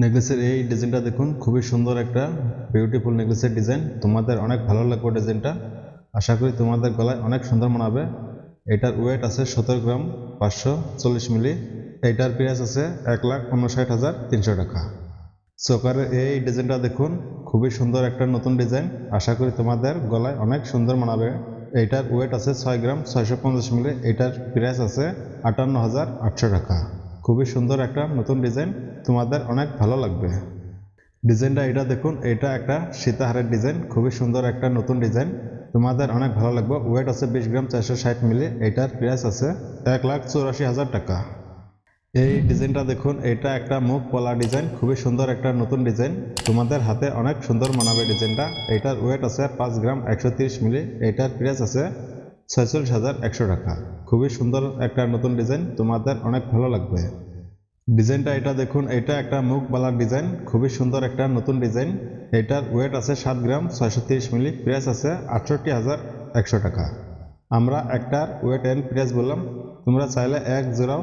নেকলেসের এই ডিজাইনটা দেখুন, খুবই সুন্দর একটা বিউটিফুল নেকলেসের ডিজাইন। তোমাদের অনেক ভালো লাগবে ডিজাইনটা। আশা করি তোমাদের গলায় অনেক সুন্দর মানাবে। এটার ওয়েট আছে 17 গ্রাম 540 মিলি। এটার প্রাইস আছে 1,59,300 টাকা। চোকারের এই ডিজাইনটা দেখুন, খুবই সুন্দর একটা নতুন ডিজাইন। আশা করি তোমাদের গলায় অনেক সুন্দর মানাবে। এইটার ওয়েট আছে 6 গ্রাম 650 মিলি। এটার প্রাইস আছে 58,800 টাকা। খুবই সুন্দর একটা নতুন ডিজাইন, তোমাদের অনেক ভালো লাগবে। ডিজাইনটা এটা দেখুন, এটা একটা সীতাহারের ডিজাইন, খুবই সুন্দর একটা নতুন ডিজাইন, তোমাদের অনেক ভালো লাগবে। ওয়েট আছে 20 গ্রাম 460 মিলি। এটার প্রাইস আছে 1,84,000 টাকা। এই ডিজাইনটা দেখুন, এটা একটা মুখ পলা ডিজাইন, খুবই সুন্দর একটা নতুন ডিজাইন, তোমাদের হাতে অনেক সুন্দর মানাবে ডিজাইনটা। এটার ওয়েট আছে 5 গ্রাম 130 মিলি। এটার প্রাইস আছে 46,100 টাকা। খুবই সুন্দর একটা নতুন ডিজাইন, তোমাদের অনেক ভালো লাগবে। ডিজাইনটা এটা দেখুন, এটা একটা মুখ বালার ডিজাইন, খুবই সুন্দর একটা নতুন ডিজাইন। এটার ওয়েট আছে 7 গ্রাম 630 মিলি। প্রাইস আছে 68,100 টাকা। আমরা একটার ওয়েট অ্যান্ড প্রাইস বললাম, তোমরা চাইলে এক জোড়াও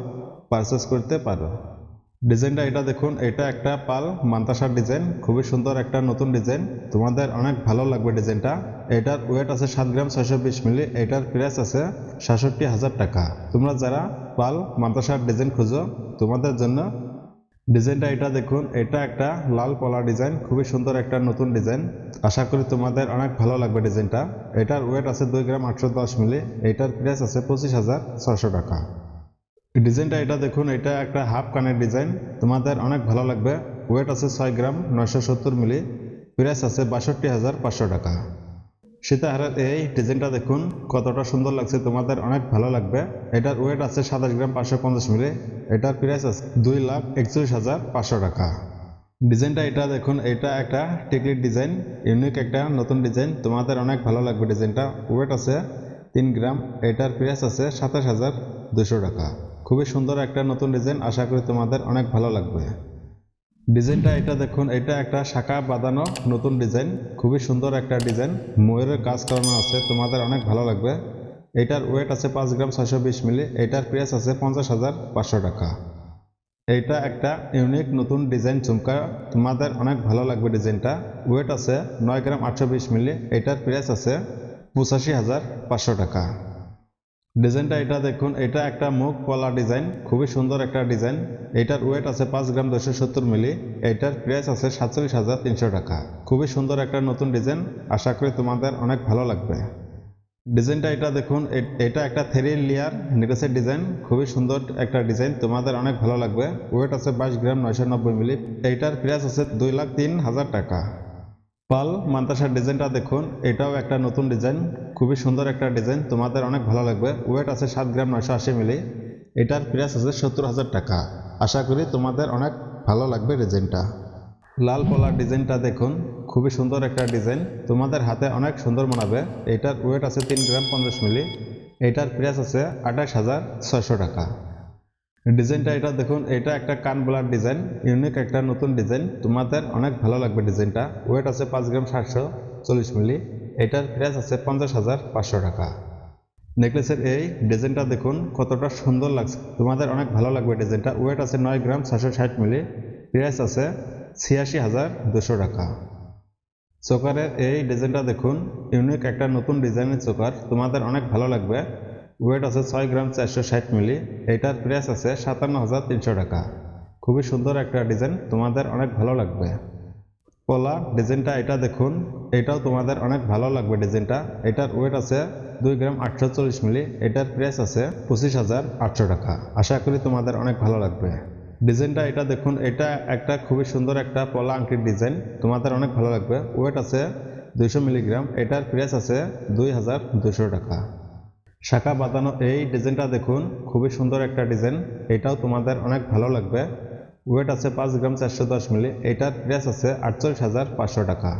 পারচেস করতে পারো। ডিজাইনটা এটা দেখুন, এটা একটা পাল মান্তাসার ডিজাইন, খুবই সুন্দর একটা নতুন ডিজাইন, তোমাদের অনেক ভালো লাগবে ডিজাইনটা। এটার ওয়েট আছে 7 গ্রাম 620 মিলি। এটার প্রাইস আছে 67,000 টাকা। তোমরা যারা পাল মান্তাসার ডিজাইন খুঁজো, তোমাদের জন্য ডিজাইনটা এটা দেখুন, এটা একটা লাল পলা ডিজাইন, খুবই সুন্দর একটা নতুন ডিজাইন। আশা করি তোমাদের অনেক ভালো লাগবে ডিজাইনটা। এটার ওয়েট আছে 2 গ্রাম 810 মিলি। এটার প্রাইস আছে 25,600 টাকা। ডিজাইনটা এটা দেখুন, এটা একটা হাফ কানের ডিজাইন, তোমাদের অনেক ভালো লাগবে। ওয়েট আছে 6 গ্রাম 970 মিলি। প্রাইস আছে 62,500 টাকা। সীতাহারের এই ডিজাইনটা দেখুন, কতটা সুন্দর লাগছে, তোমাদের অনেক ভালো লাগবে। এটার ওয়েট আছে 27 গ্রাম 550 মিলি। এটার প্রাইস আছে 2,41,500 টাকা। ডিজাইনটা এটা দেখুন, এটা একটা টিকলির ডিজাইন, ইউনিক একটা নতুন ডিজাইন, তোমাদের অনেক ভালো লাগবে ডিজাইনটা। ওয়েট আছে 3 গ্রাম। এটার প্রাইস আছে 27,200 টাকা। খুবই সুন্দর একটা নতুন ডিজাইন, আশা করি তোমাদের অনেক ভালো লাগবে। ডিজাইনটা এটা দেখুন, এটা একটা শাখা বাঁধানো নতুন ডিজাইন, খুবই সুন্দর একটা ডিজাইন, ময়ূরের কাজ করানো আছে, তোমাদের অনেক ভালো লাগবে। এটার ওয়েট আছে 5 গ্রাম 620 মিলি। এটার প্রাইস আছে 50,500 টাকা। এইটা একটা ইউনিক নতুন ডিজাইন ঝুমকা, তোমাদের অনেক ভালো লাগবে ডিজাইনটা। ওয়েট আছে 9 গ্রাম 820 মিলি। এটার প্রাইস আছে 85,500 টাকা। ডিজাইনটা এটা দেখুন, এটা একটা মুখ পলা ডিজাইন, খুবই সুন্দর একটা ডিজাইন। এটার ওয়েট আছে 5 গ্রাম 270 মিলি। এটার প্রাইস আছে 47,300 টাকা। খুবই সুন্দর একটা নতুন ডিজাইন, আশা করি তোমাদের অনেক ভালো লাগবে। ডিজাইনটা এটা দেখুন, এটা একটা 3 লেয়ার নেকলেসের ডিজাইন, খুবই সুন্দর একটা ডিজাইন, তোমাদের অনেক ভালো লাগবে। ওয়েট আছে 22 গ্রাম 990 মিলি। এইটার প্রাইস আছে 2,03,000 টাকা। পাল মান্তাসার ডিজাইনটা দেখুন, এটাও একটা নতুন ডিজাইন, খুবই সুন্দর একটা ডিজাইন, তোমাদের অনেক ভালো লাগবে। ওয়েট আছে 7 গ্রাম 980 মিলি। এটার প্রাইস আছে 70,000 টাকা। আশা করি তোমাদের অনেক ভালো লাগবে ডিজাইনটা। লাল পলার ডিজাইনটা দেখুন, খুবই সুন্দর একটা ডিজাইন, তোমাদের হাতে অনেক সুন্দর মানাবে। এটার ওয়েট আছে 3 গ্রাম 50 মিলি। এটার প্রাইস আছে 28,600 টাকা। ডিজাইনটা এটা দেখুন, এটা একটা কান বোলার ডিজাইন, ইউনিক একটা নতুন ডিজাইন, তোমাদের অনেক ভালো লাগবে ডিজাইনটা। ওয়েট আছে 5 গ্রাম 740 মিলি। এটার প্রাইস আছে 50,500 টাকা। নেকলেসের এই ডিজাইনটা দেখুন, কতটা সুন্দর লাগছে, তোমাদের অনেক ভালো লাগবে ডিজাইনটা। ওয়েট আছে 9 গ্রাম 660 মিলি। প্রাইস আছে 86,200 টাকা। চোকারের এই ডিজাইনটা দেখুন, ইউনিক একটা নতুন ডিজাইনের চোকার, তোমাদের অনেক ভালো লাগবে। ওয়েট আছে 6 গ্রাম 460 মিলি। এটার প্রাইস আছে 57,300 টাকা। খুবই সুন্দর একটা ডিজাইন, তোমাদের অনেক ভালো লাগবে। পলা ডিজাইনটা এটা দেখুন, এটাও তোমাদের অনেক ভালো লাগবে ডিজাইনটা। এটার ওয়েট আছে 2 গ্রাম 840 মিলি। এটার প্রাইস আছে 25,800 টাকা। আশা করি তোমাদের অনেক ভালো লাগবে। ডিজাইনটা এটা দেখুন, এটা একটা খুবই সুন্দর একটা পলা আংটির ডিজাইন, তোমাদের অনেক ভালো লাগবে। ওয়েট আছে 200 মিলিগ্রাম। এটার প্রাইস আছে 2,200 টাকা। শাখা বাঁধানো এই ডিজাইনটা দেখুন, খুবই সুন্দর একটা ডিজাইন, এটাও তোমাদের অনেক ভালো লাগবে। ওয়েট আছে 5 গ্রাম 410 মিলি। এটার প্রাইস আছে 48,500 টাকা।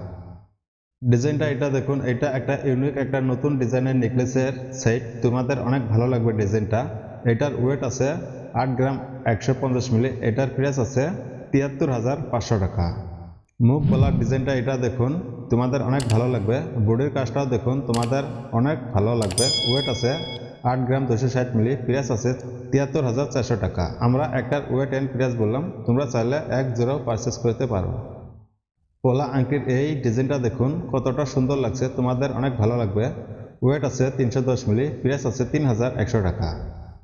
ডিজাইনটা এটা দেখুন, এটা একটা ইউনিক একটা নতুন ডিজাইনের নেকলেসের সেট, তোমাদের অনেক ভালো লাগবে ডিজাইনটা। এটার ওয়েট আছে 8 গ্রাম 150 মিলি। এটার প্রাইস আছে 73,500 টাকা। মুখ গলার ডিজাইনটা এটা দেখুন, তোমাদের অনেক ভালো লাগবে। বডির কাজটাও দেখুন, তোমাদের অনেক ভালো লাগবে। ওয়েট আছে 8 গ্রাম 260 মিলি। প্রাইস আছে ৭৩,৪০০ টাকা। আমরা একটার ওয়েট অ্যান্ড প্রাইস বললাম, তোমরা চাইলে এক জোড়াও পারচেস করতে পারো। পলা আংটির এই ডিজাইনটা দেখুন কতটা সুন্দর লাগছে, তোমাদের অনেক ভালো লাগবে। ওয়েট আছে 310 মিলি, প্রাইস আছে 3,100 টাকা।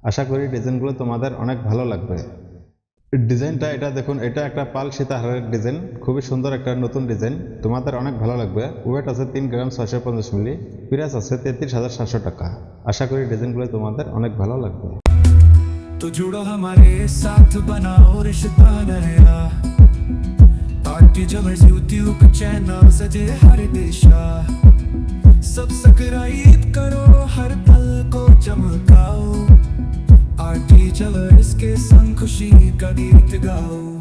আশা করি ডিজাইনগুলো তোমাদের অনেক ভালো লাগবে। ডিজাইনটা এটা দেখুন, এটা একটা পাল সীতাহারের ডিজাইন, খুবই সুন্দর একটা নতুন ডিজাইন, তোমাদের অনেক ভালো লাগবে। ওয়েট আছে 3 গ্রাম 650 মিলি, প্রাইস আছে 33,700 টাকা। আশা করি ডিজাইনগুলো তোমাদের অনেক ভালো লাগবে। तो जुड़ो हमारे साथ, बनाओ रिश्ता नया। आरटी ज्वेलर्स यूट्यूब चैनल सजे हर दिशा। सब्सक्राइब करो, हर पल को चमकाओ। आरटी ज्वेलर्स के संग खुशी का गीत गाओ।